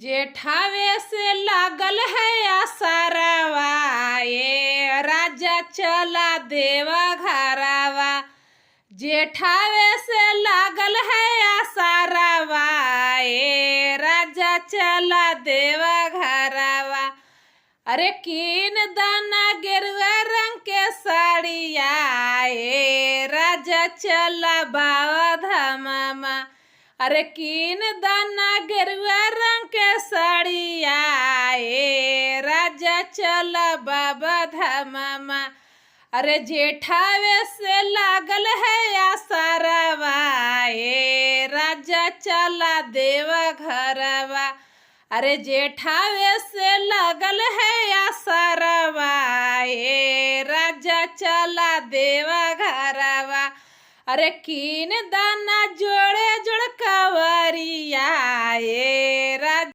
जेठावे से लागल है आसारावा, ये राजा चला देवा घरावा। जेठावे से लागल है आसारावा, ये राजा चला देवा घरावा। अरे कीन दाना गेरुआ रंग के साड़िया, ये राजा चला बाबा धामा। अरे कीन दाना गेरुआ रंग के साड़िया, ये राजा चला बाबा धामा। अरे जेठावे से लागल है आसारावा, ये राजा चला देवा घरवा। अरे जेठावे से लागल है आसारावा, ये राजा चला देवा घरवा। अरे कीन दाना जोड़े जोड़ कवरिया, ये राजा